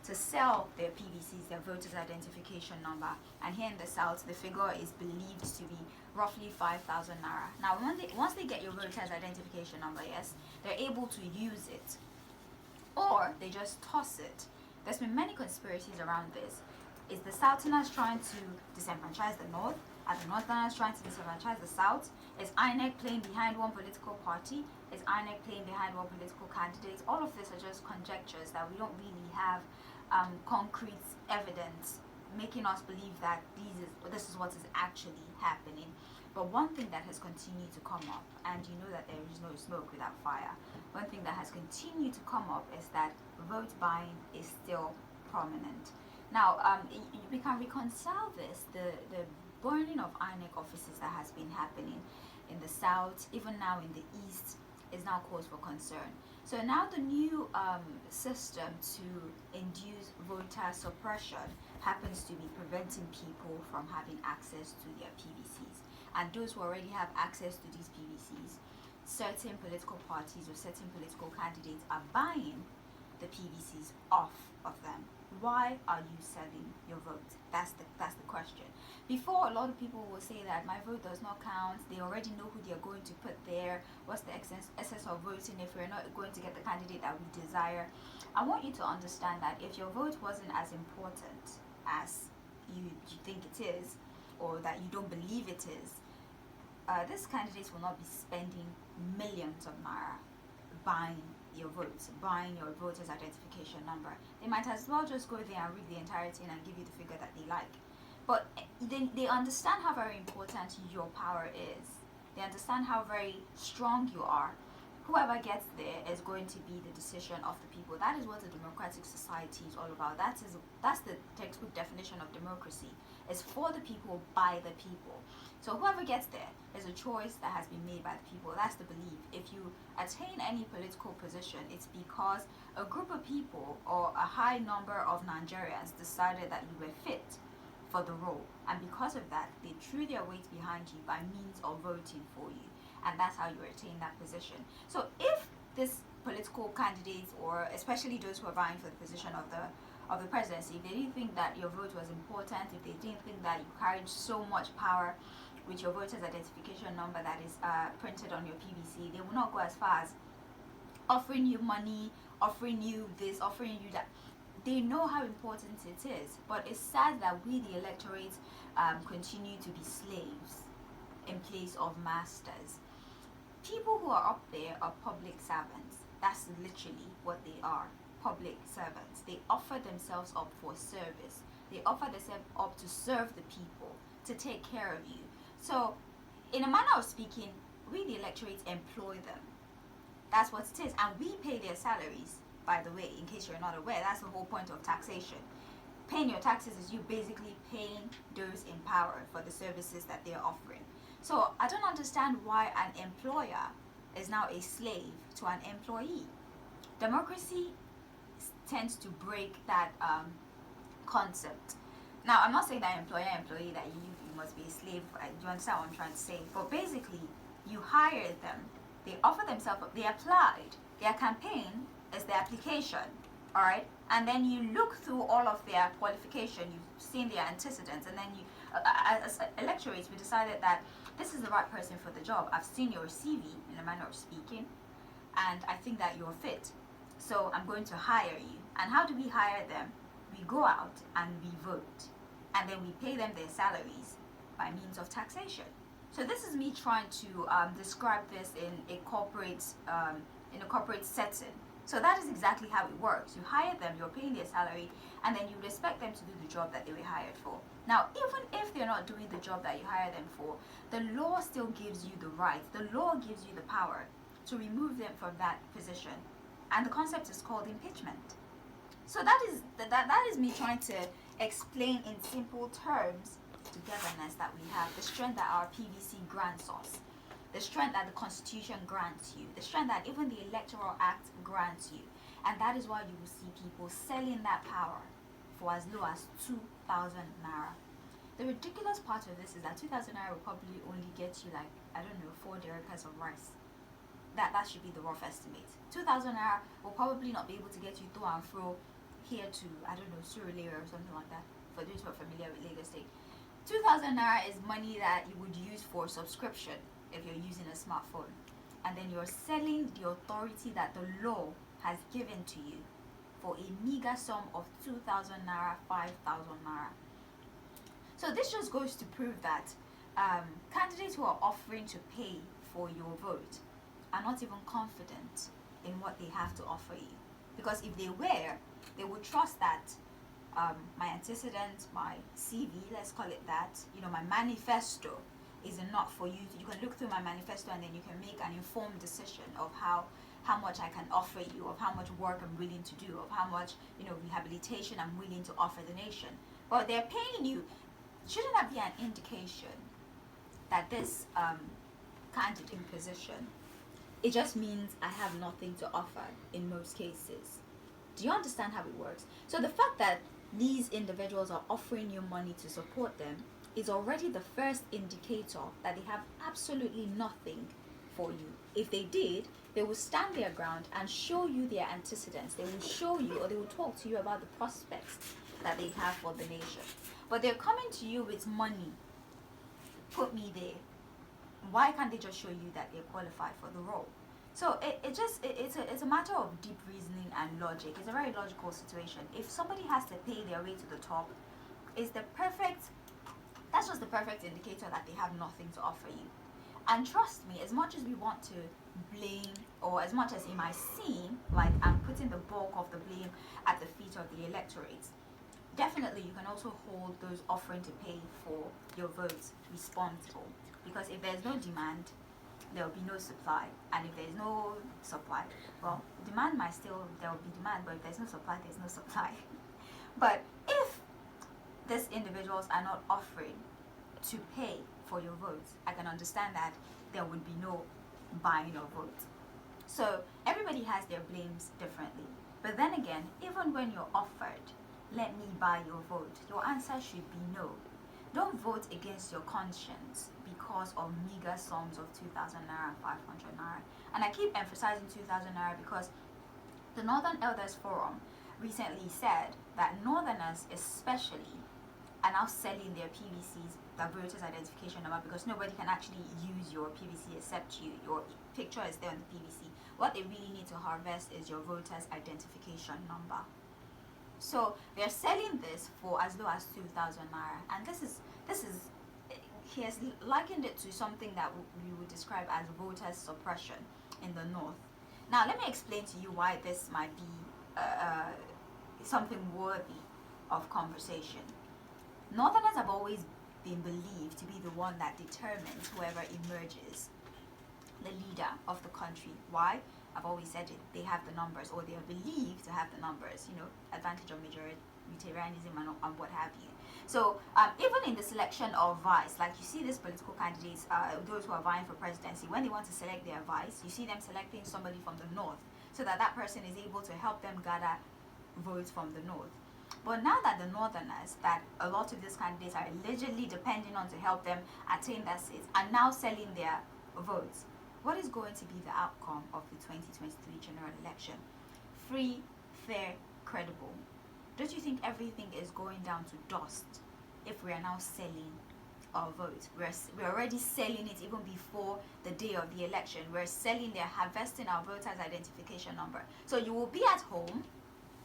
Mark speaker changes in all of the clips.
Speaker 1: to sell their PVCs, their voters identification number. And here in the south, the figure is believed to be roughly 5,000 naira. Now, once they get your voters identification number, yes, they're able to use it, or they just toss it. There's been many conspiracies around this. Is the Southerners trying to disenfranchise the North? Are the Northerners trying to disenfranchise the South? Is INEC playing behind one political party? Is INEC playing behind one political candidate? All of this are just conjectures that we don't really have concrete evidence making us believe that this is what is actually happening. But one thing that has continued to come up, and you know that there is no smoke without fire, one thing that has continued to come up is that vote buying is still prominent. Now, we can reconcile this, the burning of INEC offices that has been happening in the south, even now in the east, is now cause for concern. So now the new system to induce voter suppression happens to be preventing people from having access to their PVCs. And those who already have access to these PVCs, certain political parties or certain political candidates are buying the PVCs off of them. Why are you selling your vote? That's the question. Before, a lot of people will say that my vote does not count. They already know who they're going to put there. What's the essence of voting if we're not going to get the candidate that we desire? I want you to understand that if your vote wasn't as important as you think it is, or that you don't believe it is, these candidates will not be spending millions of naira buying your votes, buying your voters identification number. They might as well just go there and read the entire thing and give you the figure that they like. But they understand how very important your power is. They understand how very strong you are. Whoever gets there is going to be the decision of the people. That is what a democratic society is all about. That's the textbook definition of democracy. It's for the people, by the people. So whoever gets there is a choice that has been made by the people. That's the belief. If you attain any political position, it's because a group of people or a high number of Nigerians decided that you were fit for the role. And because of that, they threw their weight behind you by means of voting for you. And that's how you attain that position. So if this political candidates, or especially those who are vying for the position of the presidency, if they didn't think that your vote was important, if they didn't think that you carried so much power with your voters identification number that is printed on your PVC, they will not go as far as offering you money, offering you this, offering you that. They know how important it is, but it's sad that we, the electorate, continue to be slaves in place of masters. People who are up there are public servants. That's literally what they are, public servants. They offer themselves up for service. They offer themselves up to serve the people, to take care of you. So, in a manner of speaking, we, the electorate, employ them. That's what it is. And we pay their salaries, by the way, in case you're not aware. That's the whole point of taxation. Paying your taxes is you basically paying those in power for the services that they're offering. So I don't understand why an employer is now a slave to an employee. Democracy tends to break that concept. Now, I'm not saying that employee that you must be a slave. You understand what I'm trying to say? But basically, you hired them. They offer themselves up. They applied. Their campaign is the application. All right? And then you look through all of their qualification. You've seen their antecedents. And then you, as electorates, we decided that this is the right person for the job. I've seen your CV, in a manner of speaking, and I think that you're fit. So I'm going to hire you. And how do we hire them? We go out and we vote. And then we pay them their salaries by means of taxation. So this is me trying to describe this in a corporate setting. So that is exactly how it works. You hire them, you're paying their salary, and then you would expect them to do the job that they were hired for. Now, even if they're not doing the job that you hire them for, the law still gives you the right, the law gives you the power to remove them from that position. And the concept is called impeachment. So that is me trying to explain in simple terms the togetherness that we have, the strength that our PVC grants us, the strength that the Constitution grants you, the strength that even the Electoral Act grants you. And that is why you will see people selling that power for as low as 2,000 naira. The ridiculous part of this is that 2,000 naira will probably only get you, like, I don't know, 4 derricks of rice. That should be the rough estimate. 2,000 naira will probably not be able to get you to and fro here to, I don't know, Surulere or something like that, for those who are familiar with Lagos State. 2,000 naira is money that you would use for subscription if you're using a smartphone. And then you're selling the authority that the law has given to you for a meager sum of 2,000 naira, 5,000 naira. So this just goes to prove that candidates who are offering to pay for your vote are not even confident in what they have to offer you. Because if they were, they would trust that my antecedent, my CV, let's call it that, my manifesto is enough for you. You can look through my manifesto and then you can make an informed decision of how much I can offer you, of how much work I'm willing to do, of how much rehabilitation I'm willing to offer the nation. But they're paying you. Shouldn't that be an indication that this candidate position, it just means I have nothing to offer in most cases? Do you understand how it works? So the fact that these individuals are offering you money to support them is already the first indicator that they have absolutely nothing for you. If they did, they will stand their ground and show you their antecedents. They will show you, or they will talk to you about the prospects that they have for the nation. But they're coming to you with money. Put me there. Why can't they just show you that they're qualified for the role? So it's a matter of deep reasoning and logic. It's a very logical situation. If somebody has to pay their way to the top, that's just the perfect indicator that they have nothing to offer you. And trust me, as much as we want to blame, or as much as it might seem like I'm putting the bulk of the blame at the feet of the electorate, definitely you can also hold those offering to pay for your votes responsible. Because if there's no demand, there will be no supply. And if there's no supply, well, there will be demand, but if there's no supply, there's no supply. But if these individuals are not offering to pay for your votes, I can understand that there would be no buying your vote. So everybody has their blames differently. But then again, even when you're offered, let me buy your vote, your answer should be no. Don't vote against your conscience because of meager sums of 2,000 naira, 500 naira. And I keep emphasizing 2,000 naira because the Northern Elders Forum recently said that Northerners especially are now selling their PVCs, the voters identification number, because nobody can actually use your PVC except you. Your picture is there on the PVC. What they really need to harvest is your voters identification number. So they're selling this for as low as 2,000 naira, and this is he has likened it to something that we would describe as voter suppression in the north. Now let me explain to you why this might be something worthy of conversation. Northerners have always been believed to be the one that determines whoever emerges the leader of the country. Why? I've always said it. They have the numbers, or they are believed to have the numbers. Advantage of majoritarianism and what have you. So even in the selection of vice, like you see these political candidates, those who are vying for presidency, when they want to select their vice, you see them selecting somebody from the north, so that person is able to help them gather votes from the north. But now that the Northerners, that a lot of these candidates are allegedly depending on to help them attain their seats, are now selling their votes, what is going to be the outcome of the 2023 general election? Free, fair, credible. Don't you think everything is going down to dust if we are now selling our votes? We're already selling it even before the day of the election. We're harvesting our voters' identification number. So you will be at home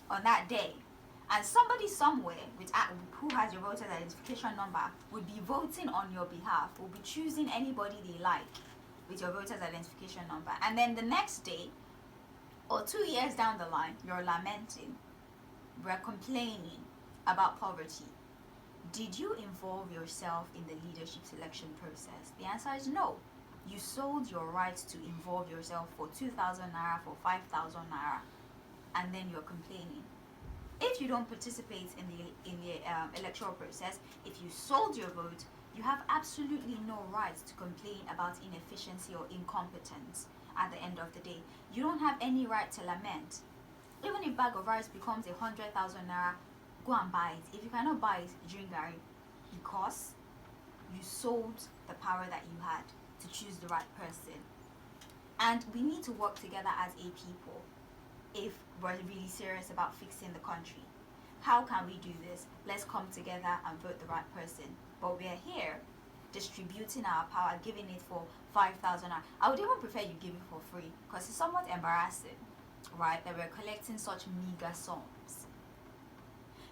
Speaker 1: on that day, and somebody somewhere who has your voter's identification number would be voting on your behalf, will be choosing anybody they like with your voter's identification number. And then the next day, or 2 years down the line, you're lamenting, we're complaining about poverty. Did you involve yourself in the leadership selection process? The answer is no. You sold your right to involve yourself for 2,000 naira, for 5,000 naira, and then you're complaining. If you don't participate in the electoral process, if you sold your vote, you have absolutely no right to complain about inefficiency or incompetence at the end of the day. You don't have any right to lament. Even if bag of rice becomes 100,000 naira, go and buy it. If you cannot buy it, drink garri, because you sold the power that you had to choose the right person. And we need to work together as a people if we're really serious about fixing the country. how can we do this? Let's come together and vote the right person. But we're here distributing our power, giving it for 5,000. I would even prefer you give it for free, because it's somewhat embarrassing, right, that we're collecting such meager sums.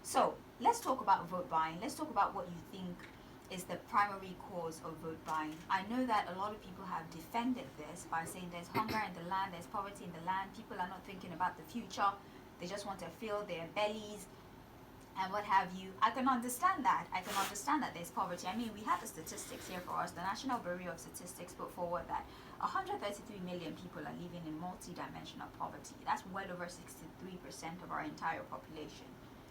Speaker 1: So let's talk about vote buying. Let's talk about what you think is the primary cause of vote buying. I know that a lot of people have defended this by saying there's hunger in the land, there's poverty in the land, people are not thinking about the future, they just want to fill their bellies and what have you. I can understand that. I can understand that there's poverty. I mean, we have the statistics here for us. The National Bureau of Statistics put forward that 133 million people are living in multi-dimensional poverty. That's well over 63% of our entire population.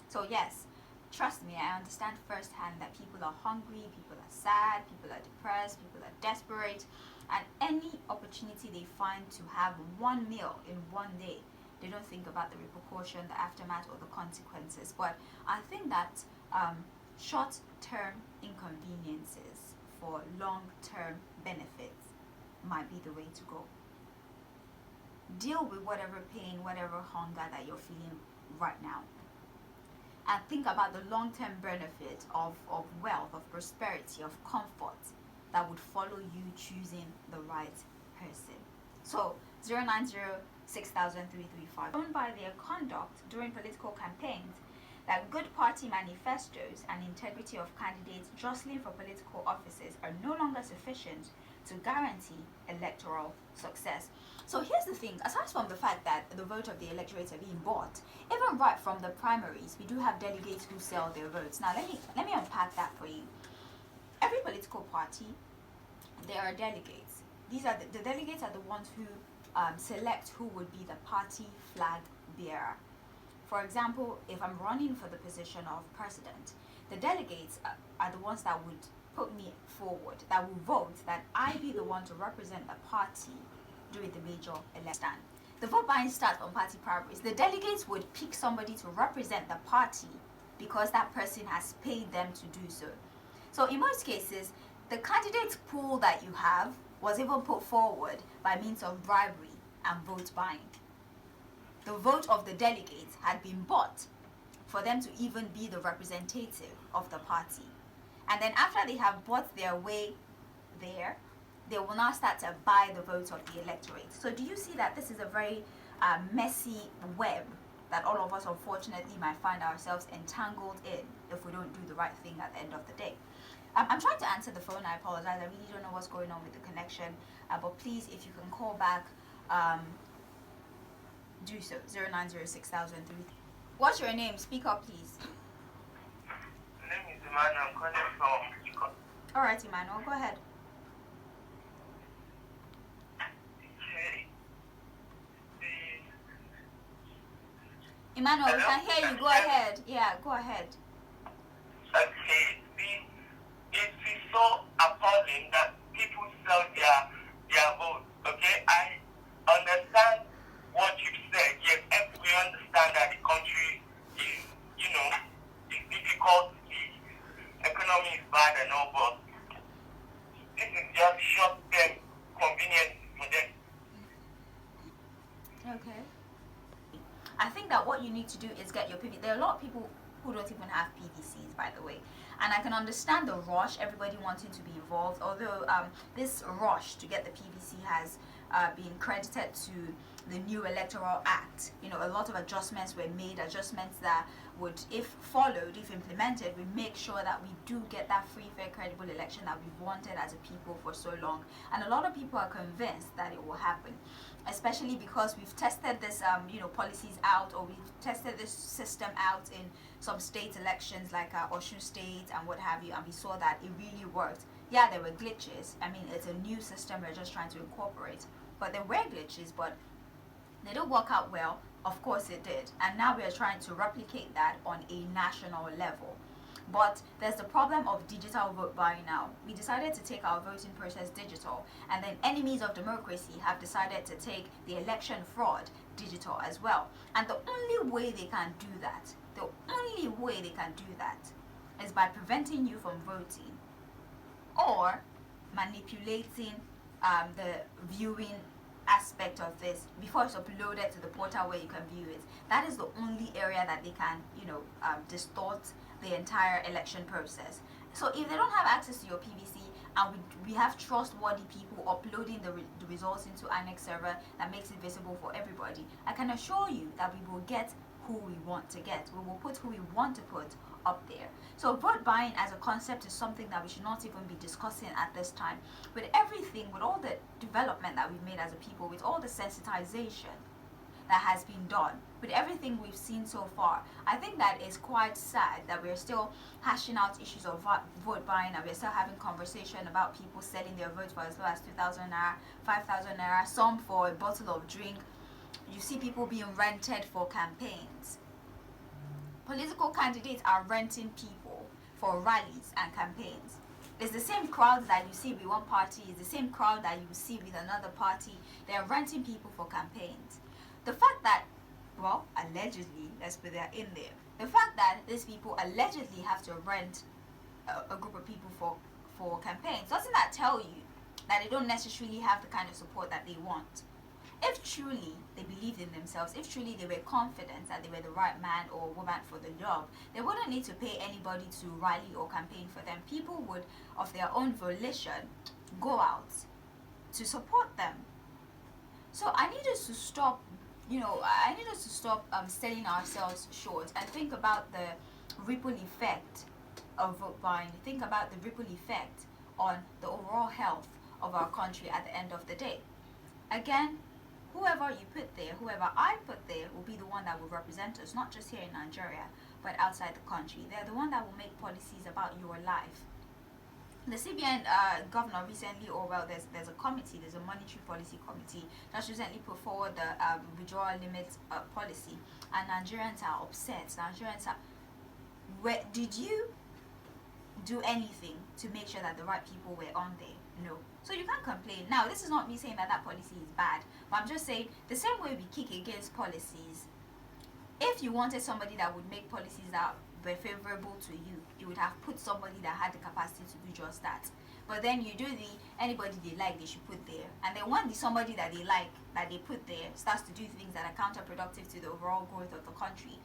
Speaker 1: So yes, trust me, I understand firsthand that people are hungry, people are sad, people are depressed, people are desperate, and any opportunity they find to have one meal in one day, they don't think about the repercussion, the aftermath, or the consequences. But I think that short-term inconveniences for long-term benefits might be the way to go. Deal with whatever pain, whatever hunger that you're feeling right now, and think about the long-term benefit of wealth, of prosperity, of comfort that would follow you choosing the right person. So 090-6000-335. Shown by their conduct during political campaigns that good party manifestos and integrity of candidates jostling for political offices are no longer sufficient to guarantee electoral success. So here's the thing, aside from the fact that the vote of the electorate are being bought, even right from the primaries, we do have delegates who sell their votes. Now let me unpack that for you. Every political party, there are delegates. These are the delegates are the ones who select who would be the party flag bearer. For example, if I'm running for the position of president, the delegates are the ones that would put me forward, that will vote that I be the one to represent the party during the major election. The vote buying starts on party primaries. The delegates would pick somebody to represent the party because that person has paid them to do so. So in most cases, the candidate pool that you have was even put forward by means of bribery and vote buying. The vote of the delegates had been bought for them to even be the representative of the party. And then after they have bought their way there, they will now start to buy the votes of the electorate. So do you see that this is a very messy web that all of us unfortunately might find ourselves entangled in if we don't do the right thing at the end of the day? I'm trying to answer the phone. I apologize. I really don't know what's going on with the connection. But please, if you can call back, do so. 090-6000-3. What's your name? Speak up, please.
Speaker 2: My name is Emmanuel. I'm calling from Chico.
Speaker 1: All right, Emmanuel. Go ahead. Emmanuel, we can hear you. Go ahead. Yeah, go ahead.
Speaker 2: Okay. It is so appalling that people sell their vote. Okay, I understand what you said. Yes, we understand that the country is, is difficult. The economy is bad and all, but this is just short-term convenience for them.
Speaker 1: Okay. I think that what you need to do is get your PVC. There are a lot of people who don't even have PVCs, by the way. And I can understand the rush, everybody wanting to be involved, although this rush to get the PVC has been credited to the new Electoral Act. A lot of adjustments were made, adjustments that would, if followed, if implemented, would make sure that we do get that free, fair, credible election that we've wanted as a people for so long. And a lot of people are convinced that it will happen, especially because we've tested this, policies out, or we've tested this system out in some state elections like Osun State and what have you, and we saw that it really worked. Yeah, there were glitches. I mean, it's a new system we're just trying to incorporate, but there were glitches, but they don't work out well. Of course it did, and now we are trying to replicate that on a national level. But there's the problem of digital vote buying now. We decided to take our voting process digital, and then enemies of democracy have decided to take the election fraud digital as well. And the only way they can do that, is by preventing you from voting or manipulating the viewing aspect of this before it's uploaded to the portal where you can view it. That is the only area that they can, distort the entire election process. So if they don't have access to your PVC, and we have trustworthy people uploading the results into Annex server that makes it visible for everybody, I can assure you that we will get who we want to get. We will put who we want to put up there. So vote buying as a concept is something that we should not even be discussing at this time. With everything, with all the development that we've made as a people, with all the sensitization that has been done, with everything we've seen so far, I think that is quite sad that we're still hashing out issues of vote buying, and we're still having conversation about people selling their votes for as low as 2,000 naira, 5,000 naira, some for a bottle of drink. You see people being rented for campaigns. Political candidates are renting people for rallies and campaigns. It's the same crowd that you see with one party, it's the same crowd that you see with another party. They're renting people for campaigns. The fact that, well, allegedly, let's put that in there, the fact that these people allegedly have to rent a group of people for campaigns, doesn't that tell you that they don't necessarily have the kind of support that they want? If truly they believed in themselves, if truly they were confident that they were the right man or woman for the job, they wouldn't need to pay anybody to rally or campaign for them. People would, of their own volition, go out to support them. So I need us to stop, selling ourselves short and think about the ripple effect of vote buying. Think about the ripple effect on the overall health of our country at the end of the day. Again, whoever you put there, whoever I put there, will be the one that will represent us, not just here in Nigeria, but outside the country. They're the one that will make policies about your life. The CBN governor recently, there's a committee, there's a monetary policy committee that's recently put forward the withdrawal limit policy, and Nigerians are upset. Did you do anything to make sure that the right people were on there? No. So you can't complain. Now, this is not me saying that policy is bad, but I'm just saying the same way we kick against policies, if you wanted somebody that would make policies that were favorable to you, you would have put somebody that had the capacity to do just that. But then you do anybody they like, they should put there. And then when somebody that they like, that they put there, starts to do things that are counterproductive to the overall growth of the country,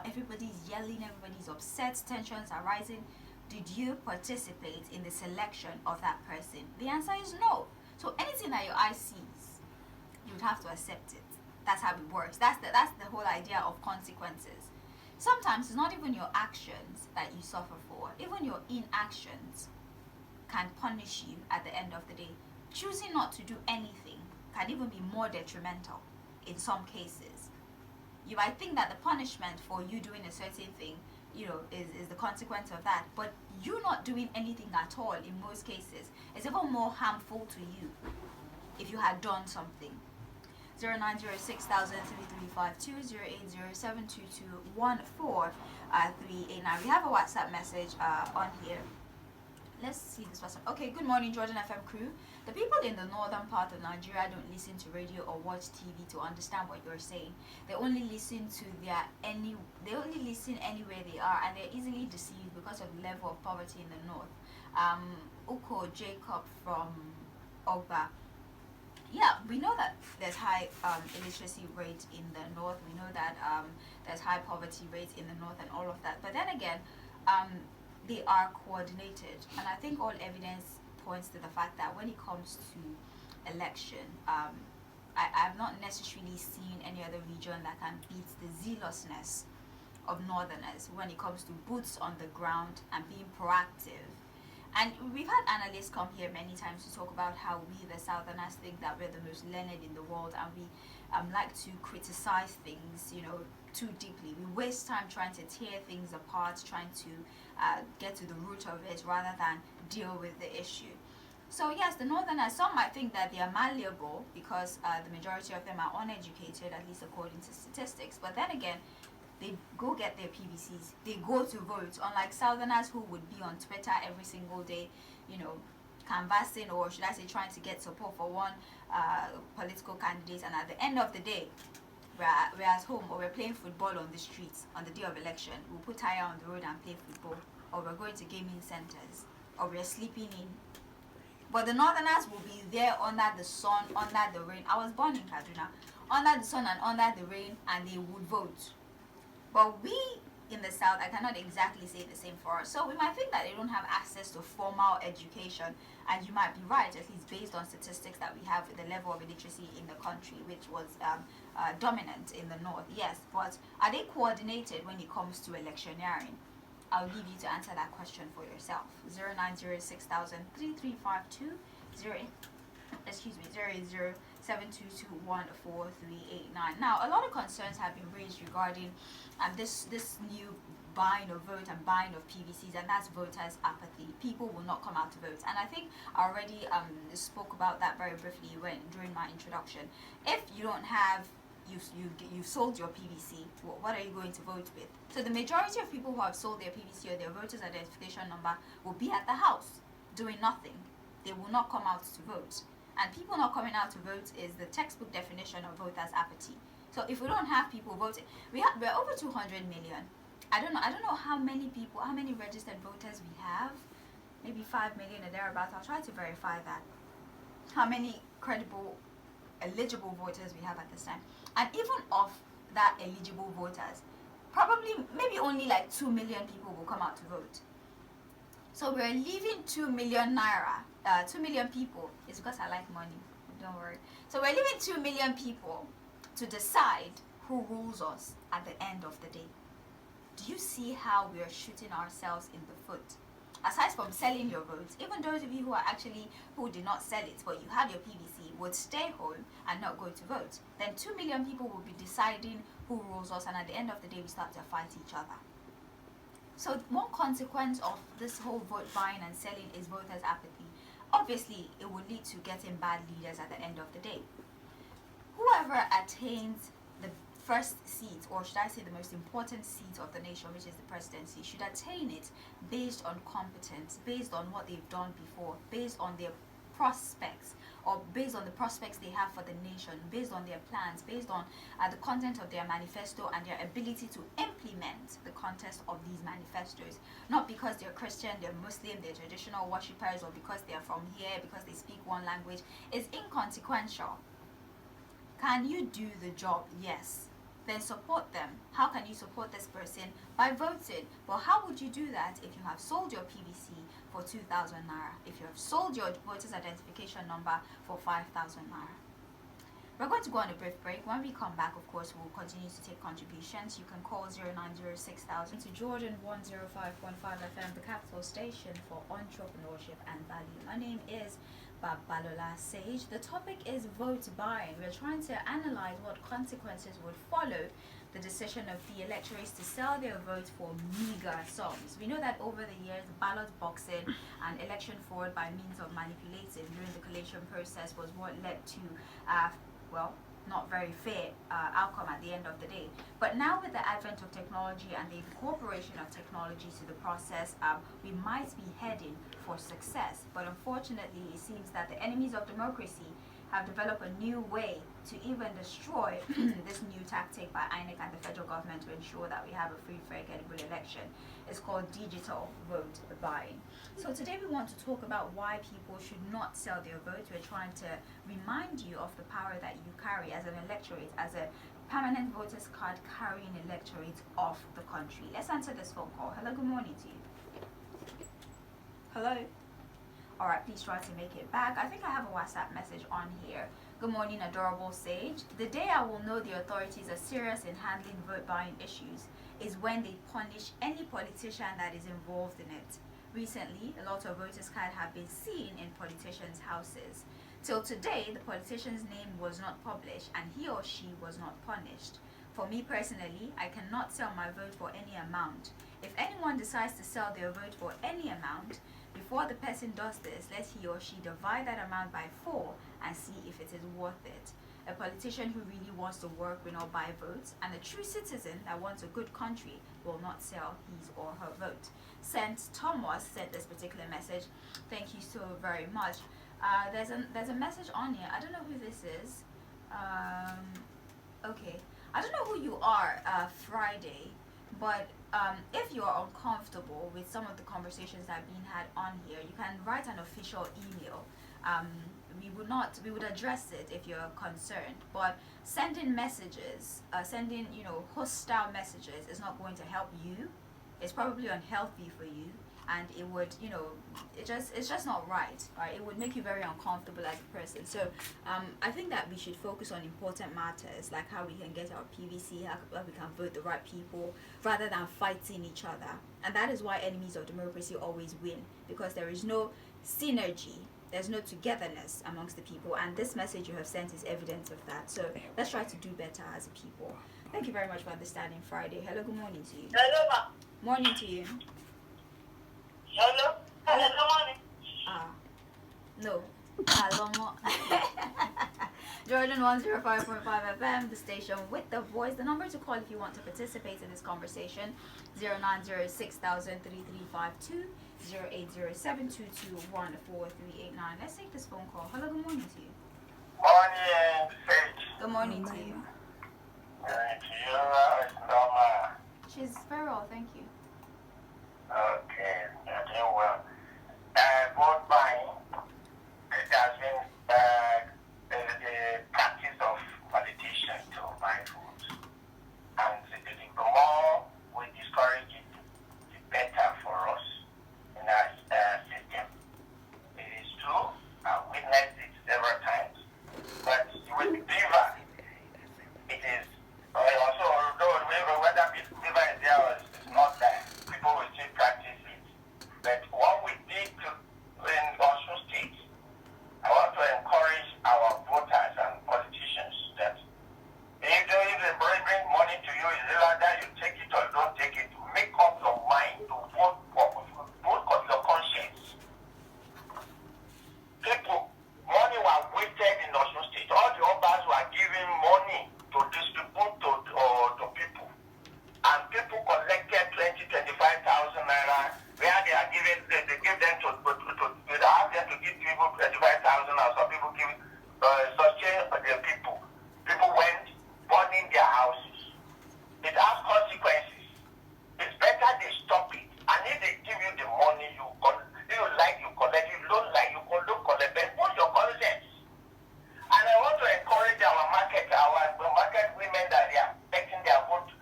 Speaker 1: everybody's yelling, everybody's upset, tensions are rising. Did you participate in the selection of that person? The answer is no. So anything that your eye sees, you would have to accept it. That's how it works. That's the whole idea of consequences. Sometimes it's not even your actions that you suffer for. Even your inactions can punish you at the end of the day. Choosing not to do anything can even be more detrimental in some cases. You might think that the punishment for you doing a certain thing, is the consequence of that. But you not doing anything at all in most cases is even more harmful to you if you had done something. 0906-335-2080-722-1439. We have a WhatsApp message on here. Let's see this person. Okay, good morning, Jordan FM crew. The people in the northern part of Nigeria don't listen to radio or watch TV to understand what you're saying. They only listen anywhere they are, and they're easily deceived because of the level of poverty in the north. Uko Jacob from Ogba. Yeah, we know that there's high illiteracy rate in the north. We know that there's high poverty rate in the north and all of that. But then again, they are coordinated. And I think all evidence points to the fact that when it comes to election, I've not necessarily seen any other region that can beat the zealousness of northerners when it comes to boots on the ground and being proactive. And we've had analysts come here many times to talk about how we, the Southerners, think that we're the most learned in the world, and we like to criticize things, too deeply. We waste time trying to tear things apart, trying to get to the root of it rather than deal with the issue. So yes, the Northerners, some might think that they are malleable because the majority of them are uneducated, at least according to statistics. But then again, they go get their PVCs, they go to vote, unlike Southerners who would be on Twitter every single day, canvassing, or should I say trying to get support for one political candidate, and at the end of the day, we're at home or we're playing football on the streets on the day of election. We'll put tire on the road and play football, or we're going to gaming centers, or we're sleeping in But the northerners will be there under the sun, under the rain. I was born in Kaduna. Under the sun and under the rain, and they would vote. But we in the south, I cannot exactly say the same for us. So we might think that they don't have access to formal education, and you might be right, at least based on statistics that we have with the level of illiteracy in the country, which was dominant in the north. Yes, but are they coordinated when it comes to electioneering? I'll leave you to answer that question for yourself. 09063352 08072214389. Now, a lot of concerns have been raised regarding this new buying of vote and buying of PVCs, and that's voters' apathy. People will not come out to vote, and I think I already spoke about that very briefly during my introduction. If you don't have you've sold your PVC, what are you going to vote with? So the majority of people who have sold their PVC or their voters identification number will be at the house doing nothing. They will not come out to vote. And people not coming out to vote is the textbook definition of voters' apathy. So if we don't have people voting, we're over 200 million. I don't know how many registered voters we have. Maybe 5 million or thereabouts. I'll try to verify that. How many credible eligible voters we have at this time. And even of that eligible voters, probably maybe only like 2 million people will come out to vote. So we're leaving 2 million naira, 2 million people. It's because I like money, don't worry. So we're leaving 2 million people to decide who rules us at the end of the day. Do you see how we're shooting ourselves in the foot? Aside from selling your votes, even those of you who did not sell it, but you have your PVC, would stay home and not go to vote. Then 2 million people will be deciding who rules us, and at the end of the day, we start to fight each other. So one consequence of this whole vote buying and selling is voters' apathy. Obviously, it will lead to getting bad leaders at the end of the day. Whoever attains the first seat, or should I say the most important seat of the nation, which is the presidency, should attain it based on competence, based on what they've done before, based on their prospects, or based on the prospects they have for the nation, based on their plans, based on the content of their manifesto and their ability to implement the content of these manifestos. Not because they're Christian, they're Muslim, they're traditional worshippers, or because they're from here, because they speak one language. It's inconsequential. Can you do the job? Yes. Then support them. How can you support this person? By voting. But how would you do that if you have sold your PVC for 2,000 naira? If you have sold your voters identification number for 5,000 naira? We're going to go on a brief break. When we come back, of course, we'll continue to take contributions. You can call 0906,000 to Jordan 105.5 FM, the capital station for entrepreneurship and value. My name is Babalola Sage. The topic is vote buying. We're trying to analyze what consequences would follow the decision of the electorates to sell their votes for meager sums. We know that over the years, ballot boxing and election fraud by means of manipulating during the collation process was what led to not very fair outcome at the end of the day. But now with the advent of technology and the incorporation of technology to the process, we might be heading for success. But unfortunately, it seems that the enemies of democracy have developed a new way to even destroy this new tactic by INEC and the federal government to ensure that we have a free, fair, credible election. It's called digital vote buying. So today we want to talk about why people should not sell their votes. We're trying to remind you of the power that you carry as an electorate, as a permanent voters card carrying electorate of the country. Let's answer this phone call. Hello, good morning to you. Hello. All right, please try to make it back. I think I have a WhatsApp message on here. Good morning, adorable Sage. The day I will know the authorities are serious in handling vote buying issues is when they punish any politician that is involved in it. Recently, a lot of voters' cards have been seen in politicians' houses. Till today, the politician's name was not published and he or she was not punished. For me personally, I cannot sell my vote for any amount. If anyone decides to sell their vote for any amount, before the person does this, let he or she divide that amount by 4 and see if it is worth it. A politician who really wants to work will not buy votes, and a true citizen that wants a good country will not sell his or her vote. St. Thomas sent this particular message. Thank you so very much. There's a message on here. I don't know who this is. Okay. I don't know who you are, Friday, but if you're uncomfortable with some of the conversations that are being had on here, you can write an official email. We would address it if you're concerned, but sending messages, sending hostile messages is not going to help you. It's probably unhealthy for you, and it would it's just not right. It would make you very uncomfortable as a person. So I think that we should focus on important matters like how we can get our PVC, how we can vote the right people, rather than fighting each other. And that is why enemies of democracy always win, because there is no synergy, there's no togetherness amongst the people, and this message you have sent is evidence of that. So let's try to do better as a people. Thank you very much for understanding Friday. Hello, good morning to you.
Speaker 2: Hello, ma.
Speaker 1: Morning to you.
Speaker 2: Hello. Hello, good morning.
Speaker 1: No. Hello. Jordan 105.5 FM, the station with the voice. The number to call if you want to participate in this conversation, 0906-3352, 080722143889. Let's take this phone call. Hello, good morning to you.
Speaker 2: Morning, Sage.
Speaker 1: Good morning to you.
Speaker 2: Morning to you, it's Norma.
Speaker 1: She's very well, thank you.
Speaker 2: Okay, you're doing well. Vote buying, it has been the practice of politicians to buy food. And the more we discourage it, the better for us in our system. It is true, I've witnessed it several times, but with the beaver, it is also, although whether beaver is there or it's not there, people will still practice it. But what we did in Osun State, I want to encourage our voters and politicians that if they bring money to you, it's either you take it or don't take it. Make up your mind to vote on your conscience. People, money was wasted in Osun State. All the others were giving money to distribute to people. And people collected 20,000 to 25,000 naira, where they are giving, they give them to ask them to give people 25,000, or some people give sustain the people. People went burning their houses. It has consequences. It's better they stop it. And if they give you the money, you like, you collect. You don't like, you don't collect. But put your conscience. And I want to encourage our market women that they are taking their voters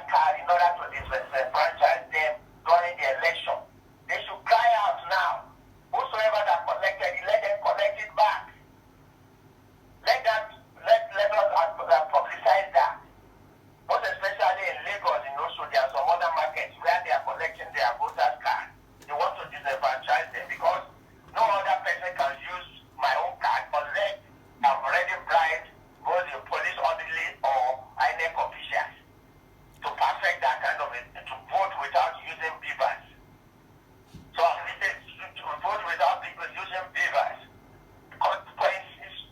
Speaker 2: card in order to disenfranchise them during the election. They should cry out now. Whosoever that collected it, let them collect it back. Let us publicize that. Most especially in Lagos, also there are some other markets where they are collecting their voters card. They want to disenfranchise them because no other person can use my own card unless I've already bribed both the police orderly or INEC officials to perfect that kind of to vote without using beavers. So to vote without people using beavers, consequences.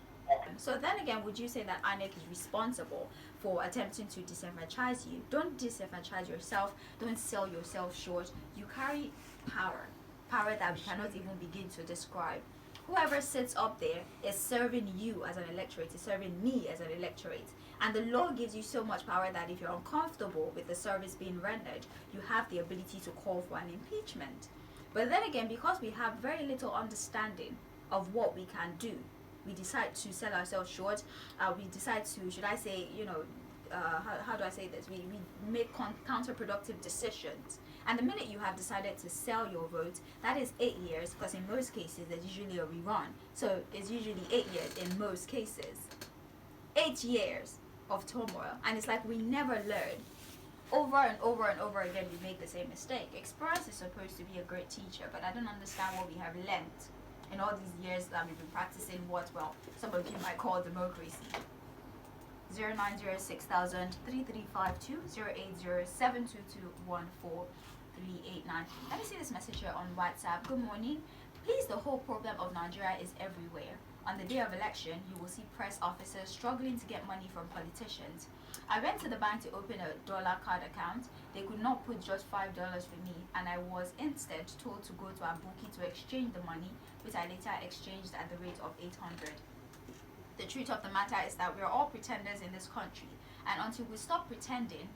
Speaker 1: So then again, would you say that INEC is responsible for attempting to disenfranchise you? Don't disenfranchise yourself. Don't sell yourself short. You carry power that we cannot even begin to describe. Whoever sits up there is serving you as an electorate, is serving me as an electorate. And the law gives you so much power that if you're uncomfortable with the service being rendered, you have the ability to call for an impeachment. But then again, because we have very little understanding of what we can do, we decide to sell ourselves short. We decide to, should I say, how do I say this? We make counterproductive decisions. And the minute you have decided to sell your vote, that is 8 years, because in most cases there's usually a rerun. So it's usually 8 years in most cases. 8 years of turmoil. And it's like we never learn. Over and over and over again we make the same mistake. Experience is supposed to be a great teacher, but I don't understand what we have learned in all these years that we've been practicing what, well, some of you might call democracy. 0906-3352, 080-722-14389. Let me see this message here on WhatsApp. Good morning. Please, the whole problem of Nigeria is everywhere. On the day of election, you will see press officers struggling to get money from politicians. I went to the bank to open a dollar card account. They could not put just $5 for me, and I was instead told to go to a bookie to exchange the money, which I later exchanged at the rate of 800. The truth of the matter is that we are all pretenders in this country, and until we stop pretending,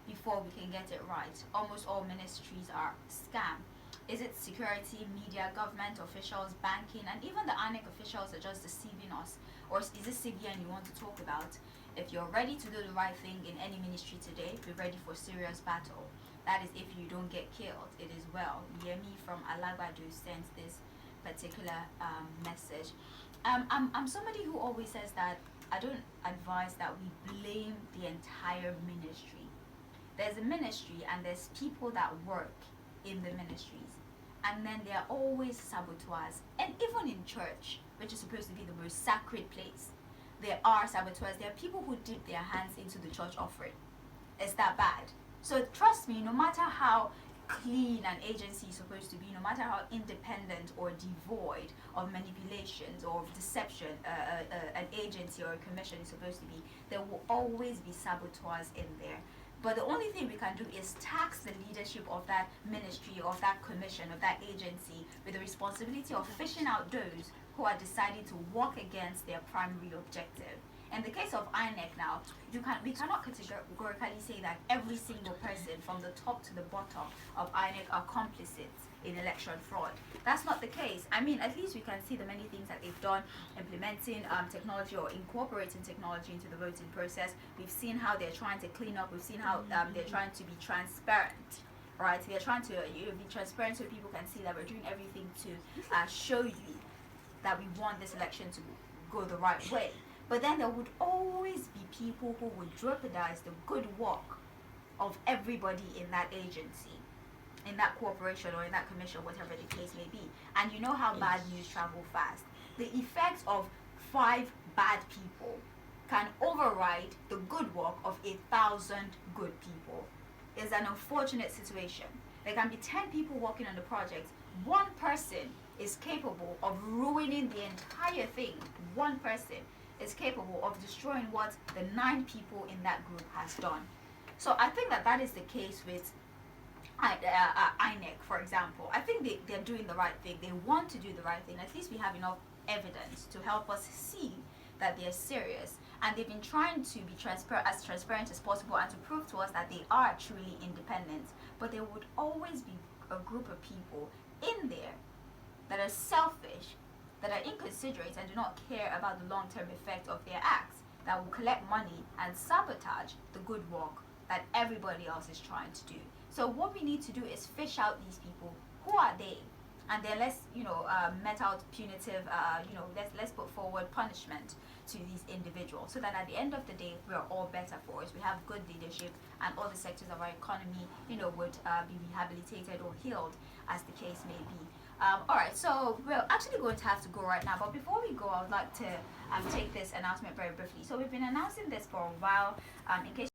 Speaker 1: before we can get it right. Almost all ministries are scam. Is it security, media, government officials, banking, and even the INEC officials are just deceiving us? Or is it CBN you want to talk about? If you're ready to do the right thing in any ministry today, be ready for serious battle. That is if you don't get killed. It is well. Yemi from Alagbadu sends this particular message. I'm somebody who always says that I don't advise that we blame the entire ministry. There's a ministry and there's people that work in the ministries, and then there are always saboteurs. And even in church, which is supposed to be the most sacred place, there are saboteurs. There are people who dip their hands into the church offering. It's that bad. So trust me, no matter how clean an agency is supposed to be, no matter how independent or devoid of manipulations or of deception an agency or a commission is supposed to be, there will always be saboteurs in there. But the only thing we can do is tax the leadership of that ministry, of that commission, of that agency with the responsibility of fishing out those who are deciding to work against their primary objective. In the case of INEC now, we cannot categorically say that every single person from the top to the bottom of INEC are complicit in election fraud. That's not the case. I mean, at least we can see the many things that they've done, implementing technology or incorporating technology into the voting process. We've seen how they're trying to clean up. We've seen how they're trying to be transparent. Right? They're trying to be transparent so people can see that we're doing everything to show you that we want this election to go the right way. But then there would always be people who would jeopardize the good work of everybody in that agency, in that corporation or in that commission, whatever the case may be. And you know how bad news travel fast. The effect of 5 bad people can override the good work of 1,000 good people. It's an unfortunate situation. There can be 10 people working on the project. One person is capable of ruining the entire thing. One person is capable of destroying what the 9 people in that group has done. So I think that is the case with INEC, for example. I think they're doing the right thing. They want to do the right thing. At least we have enough evidence to help us see that they're serious. And they've been trying to be as transparent as possible and to prove to us that they are truly independent. But there would always be a group of people in there that are selfish, that are inconsiderate and do not care about the long-term effect of their acts, that will collect money and sabotage the good work that everybody else is trying to do. So what we need to do is fish out these people. Who are they? And then let's, met out punitive, let's put forward punishment to these individuals so that at the end of the day, we're all better for us. We have good leadership and all the sectors of our economy, would be rehabilitated or healed as the case may be. Alright, so we're actually going to have to go right now, but before we go, I would like to take this announcement very briefly. So we've been announcing this for a while, in case